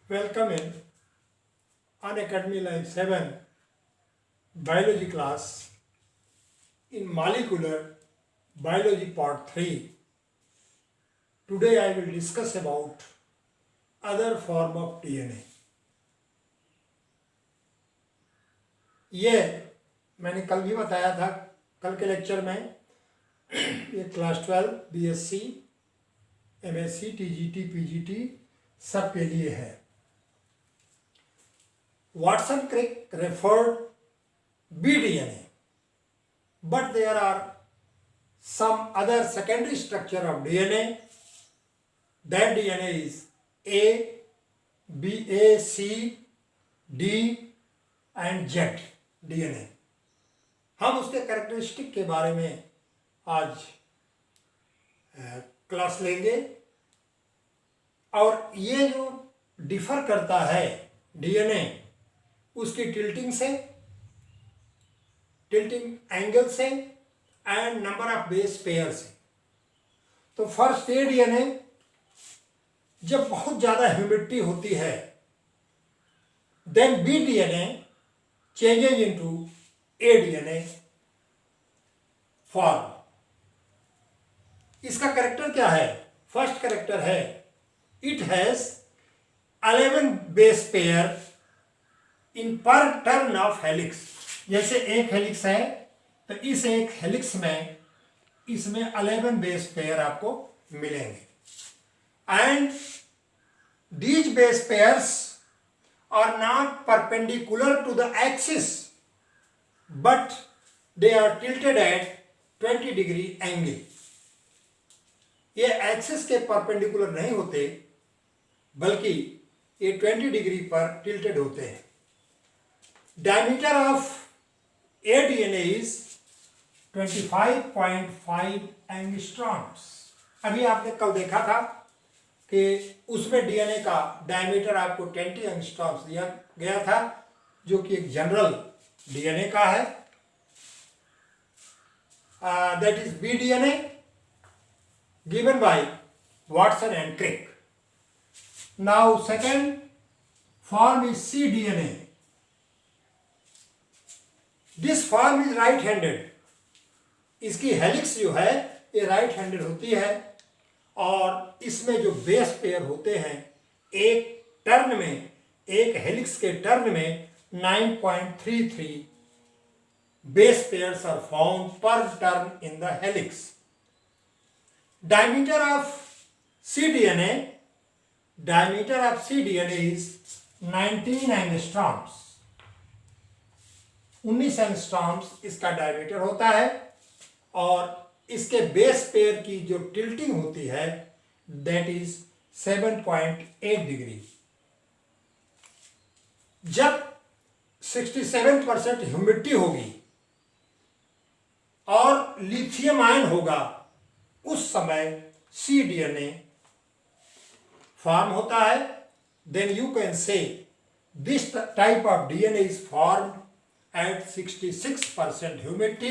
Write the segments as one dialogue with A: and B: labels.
A: Welcome in Unacademy Live 7 biology class in molecular biology part 3. Today I will discuss about other form of DNA. ये मैंने कल भी बताया था, कल के लेक्चर में ये class 12 BSc MSc TGT PGT सब के लिए है. Watson Crick referred bDNA, but there are some other secondary structure of DNA. That DNA is A, B, A, C, D and Z DNA. हम उसके कैरेक्टरिस्टिक के बारे में आज क्लास लेंगे और ये जो डिफर करता है डीएनए उसकी टिल्टिंग एंगल से and number of base pair से. तो फर्स्ट ए डीएनए जब बहुत ज़्यादा ह्यूमिडिटी होती है then B DNA changes into A DNA form. इसका कैरेक्टर क्या है? फर्स्ट कैरेक्टर है it has 11 base pair in per turn of helix. जैसे एक हेलिक्स है तो इस एक हेलिक्स में इसमें 11 बेस पेयर आपको मिलेंगे and these base pairs are not perpendicular to the axis but they are tilted at 20 degree angle. ये एक्सिस के परपेंडिकुलर नहीं होते बल्कि ये 20 डिग्री पर टिल्टेड होते हैं. Diameter of a DNA is 25.5 angstroms. अभी आपने कल देखा था कि उसमें डीएनए का डायमीटर आपको 20 एंगस्ट्रॉम्स दिया गया था जो कि एक जनरल डीएनए का है. That is B DNA given by Watson and Crick. Now second form is C DNA. This form is right handed. इसकी हेलिक्स जो है ये राइट हैंडेड होती है और इसमें जो बेस पेयर होते हैं एक टर्न में, एक हेलिक्स के टर्न में 9.33 base pairs are found per turn in the helix. Diameter of C DNA is 19 angstroms. 19 angstroms इसका डायमीटर होता है और इसके बेस पेयर की जो टिल्टिंग होती है दैट इज 7.8 डिग्री. जब 67% ह्यूमिडिटी होगी और लिथियम आयन होगा उस समय सी डीएनए फॉर्म होता है. Then you can say this type of DNA is formed at 66% humidity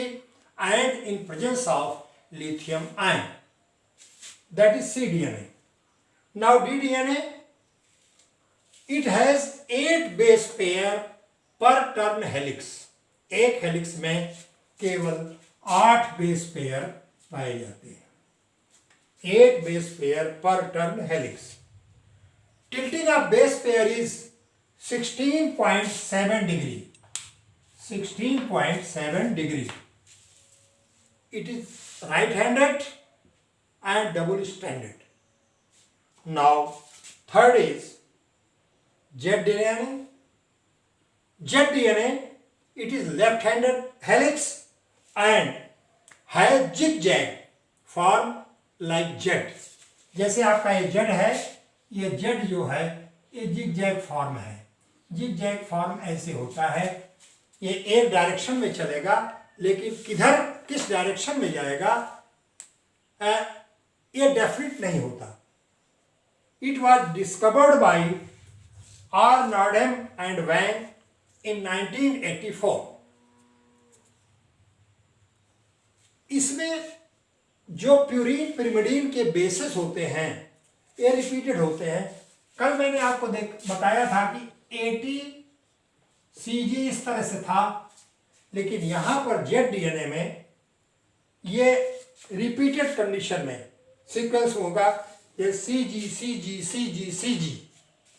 A: and in presence of lithium ion. That is cDNA. Now ddNA, it has 8 base pair per turn helix. एक helix में केवल 8 base pair पाए जाते हैं. 8 base pair per turn helix. Tilting of base pair is 16.7 degree. 16.7 degree. It is right-handed and double-stranded. Now, third is zDNA. zDNA, it is left-handed helix and has zigzag form like Z. जैसे आपका ये Z है, ये Z जो है ये zigzag form है. zigzag form ऐसे होता है, ये एक डायरेक्शन में चलेगा लेकिन किस डायरेक्शन में जाएगा ये डेफिनेट नहीं होता. It was discovered by R Nordheim and Wang in 1984. इसमें जो प्यूरीन पिरिमिडीन के बेसिस होते हैं ये रिपीटेड होते हैं कल मैंने आपको बताया था कि ATCG इस तरह से था, लेकिन यहां पर ZDNA में ये रिपीटेड कंडीशन में सीक्वेंस होगा, ये CG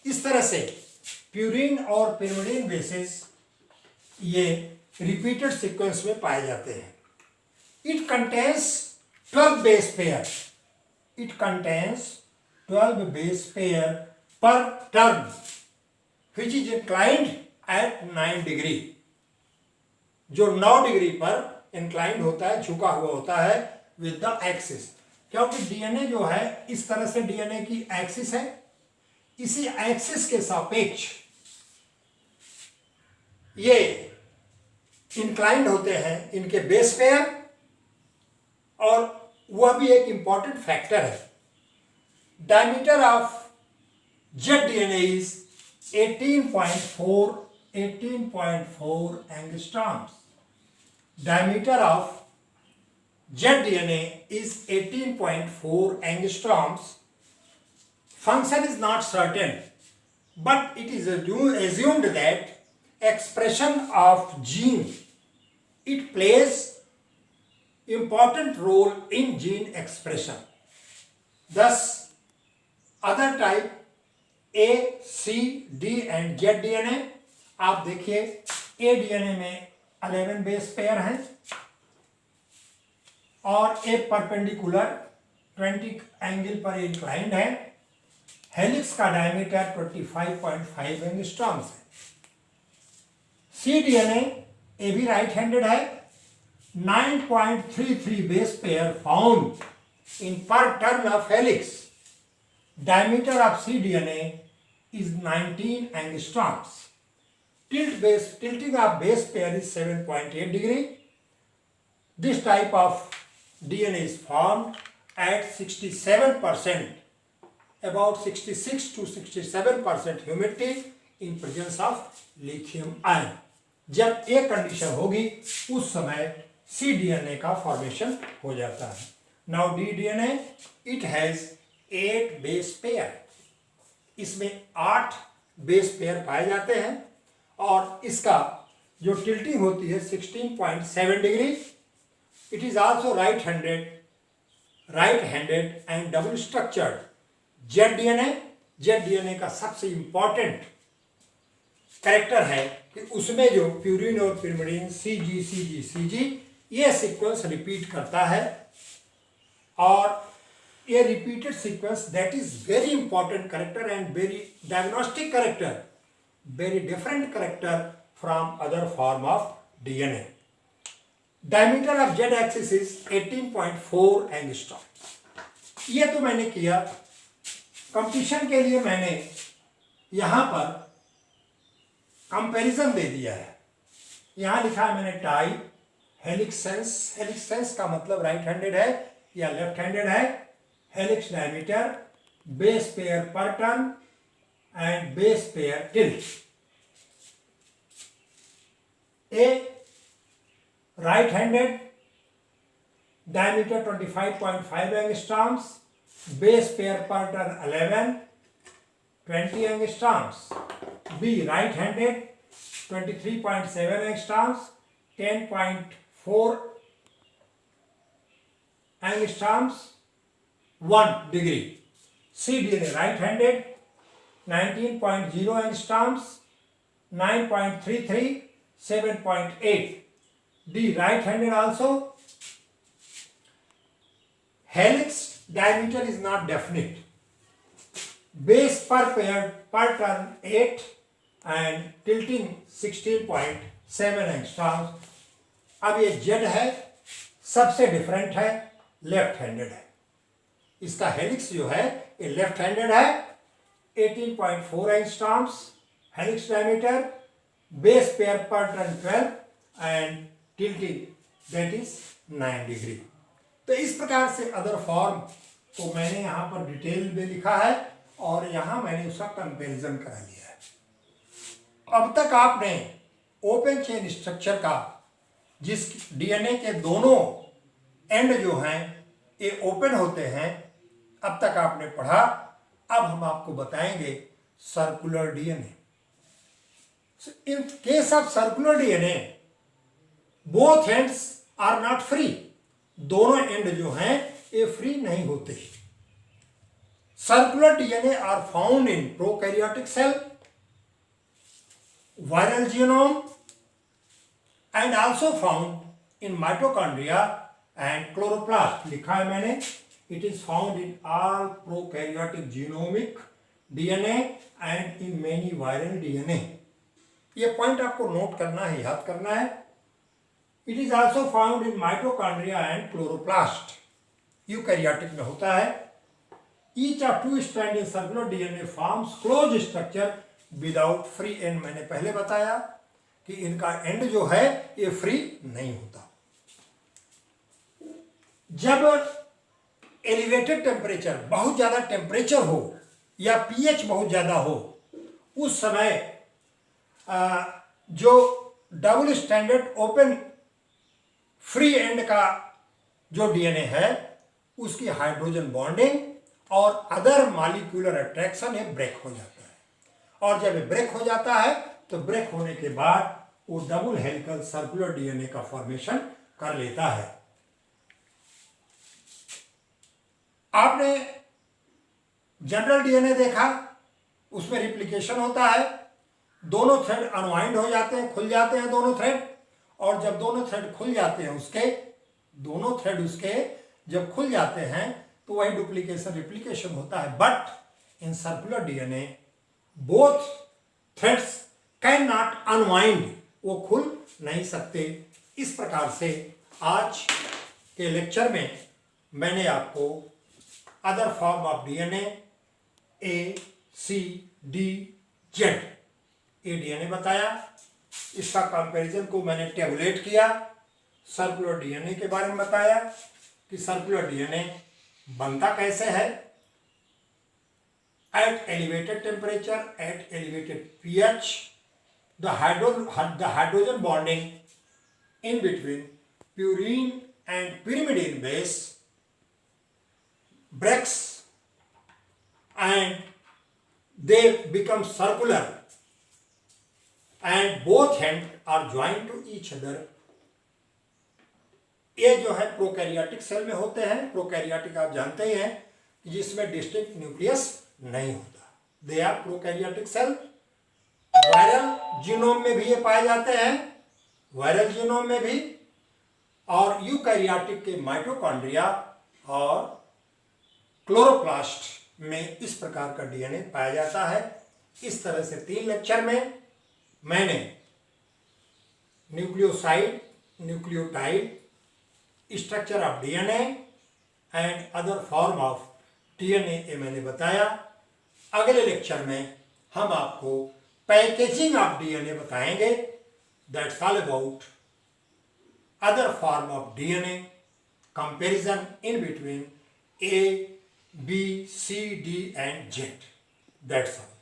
A: इस तरह से प्यूरिन और पिरिमिडीन बेसिस ये रिपीटेड सीक्वेंस में पाए जाते हैं। It contains 12 base pair, it contains 12 base pair per turn which is inclined at 9 degree, जो 9 डिग्री पर इंक्लाइंड होता है, झुका हुआ होता है विद द एक्सिस, क्योंकि डीएनए जो है इस तरह से डीएनए की एक्सिस है, इसी एक्सिस के सापेक्ष ये इंक्लाइंड होते हैं इनके बेस पेयर, और वह भी एक इंपॉर्टेंट फैक्टर है। Diameter of ZDNA is 18.4 angstroms. Diameter of ZDNA is 18.4 angstroms. Function is not certain, but it is assumed that expression of gene, it plays important role in gene expression. Thus, other type A, C, D and ZDNA, आप देखिए A DNA में 11 base pair हैं और एक perpendicular 20 angle पर inclined है। Helix का diameter 25.5 angstroms है। CDNA ये भी राइट हैंडेड है। 9.33 base pair found in per turn of helix. Diameter of CDNA is 19 angstroms. Tilting of base pair is 7.8 degree. This type of DNA is formed at 67%, about 66 to 67% humidity in presence of lithium ion. जब ये condition होगी उस समय CDNA का formation हो जाता है। Now DDNA, it has 8 base pair. इसमें 8 बेस पेयर पाए जाते हैं और इसका जो टिल्टिंग होती है 16.7 degree. It is also right handed and double structured. Z का सबसे इंपॉर्टेंट कैरेक्टर है कि उसमें जो प्यूरिन और पिरिमिडीन CG ये सीक्वेंस रिपीट करता है, और a repeated sequence that is very important character and very diagnostic character, very different character from other form of DNA. Diameter of Z axis is 18.4 angstrom. ये तो मैंने किया। Competition के लिए मैंने यहाँ पर कंपैरिजन दे दिया है। यहाँ लिखा है मैंने टाइप हेलिक्स सेंस का मतलब राइट हैंडेड है या लेफ्ट हैंडेड है। Helix diameter, base pair per turn and base pair tilt. A right-handed, diameter 25.5 angstroms, base pair per turn 11, 20 angstroms. B right-handed, 23.7 angstroms, 10.4 angstroms, 1 degree. CDNA right-handed, 19.0 angstroms, 9.33, 7.8. D right-handed also. Helix diameter is not definite. Base per pair per turn 8 and tilting 16.7 angstroms. अब ये Z है, सबसे different है, left handed है। इसका helix जो है ये लेफ्ट हैंडेड है। 18.4 angstroms helix diameter, base pair per turn 12 and tilting that is 9 degree. तो इस प्रकार से अदर फॉर्म को मैंने यहाँ पर डिटेल में लिखा है और यहाँ मैंने उसका कंपैरिजन करा लिया है। अब तक आपने ओपन चेन स्ट्रक्चर का, जिस डीएनए के दोनों एंड जो हैं ये ओपन होते हैं, अब तक आपने पढ़ा। अब हम आपको बताएंगे circular DNA. In case of circular DNA both ends are not free, दोनों एंड जो हैं ये फ्री नहीं होते। Circular DNA are found in prokaryotic cell, viral genome, and also found in mitochondria and chloroplast. लिखा है मैंने, it is found in all prokaryotic genomic DNA and in many viral DNA. ये point आपको note करना है, याद करना है। It is also found in mitochondria and chloroplast. Eukaryotic में होता है। Each of two strands in circular DNA forms closed structure without free and. मैंने पहले बताया कि इनका एंड जो है ये फ्री नहीं होता। जब एलिवेटेड टेम्परेचर, बहुत ज्यादा टेम्परेचर हो या पीएच बहुत ज्यादा हो, उस समय जो double standard open free and का जो डीएनए है उसकी हाइड्रोजन बॉन्डिंग और अदर मॉलिक्यूलर अट्रैक्शन ये ब्रेक हो जाता है। और जब ब्रेक हो जाता है तो ब्रेक होने के बाद वो डबल हेलिकल सर्कुलर डीएनए का फॉर्मेशन कर लेता है। आपने जनरल डीएनए देखा, उसमें रिप्लिकेशन होता है, दोनों थ्रेड अनवाइंड हो जाते हैं, खुल जाते हैं दोनों थ्रेड, और जब दोनों थ्रेड खुल जाते हैं दोनों थ्रेड उसके जब खुल जाते हैं तो वही डुप्लीकेशन रिप्लिकेशन होता है। But in circular DNA both threads can not unwind, वो खुल नहीं सकते। इस प्रकार से आज के लेक्चर में मैंने आपको other form of DNA A C D Z ये डीएनए बताया, इसका कंपैरिजन को मैंने टेबुलेट किया, सर्कुलर डीएनए के बारे में बताया कि सर्कुलर डीएनए बनता कैसे है, at elevated temperature, at elevated pH, the hydrogen bonding in between purine and pyrimidine base breaks and they become circular and both ends are joined to each other. ये जो है प्रोकैरियोटिक सेल में होते हैं। Prokaryotic आप जानते ही हैं जिसमें डिस्टिंक्ट न्यूक्लियस नहीं होता। They are prokaryotic cell. Viral genome में भी ये पाए जाते हैं, वायरल जीनोम में भी, और यूकैरियोटिक के माइटोकॉन्ड्रिया और क्लोरोप्लास्ट में इस प्रकार का डीएनए पाया जाता है। इस तरह से 3 लेक्चर में मैंने nucleoside, nucleotide, structure of DNA and other form of DNA ये मैंने बताया। अगले लेक्चर में हम आपको पैकेजिंग ऑफ डीएनए बताएंगे। That's all about other form of DNA, comparison in between A B C D and Z. That's all.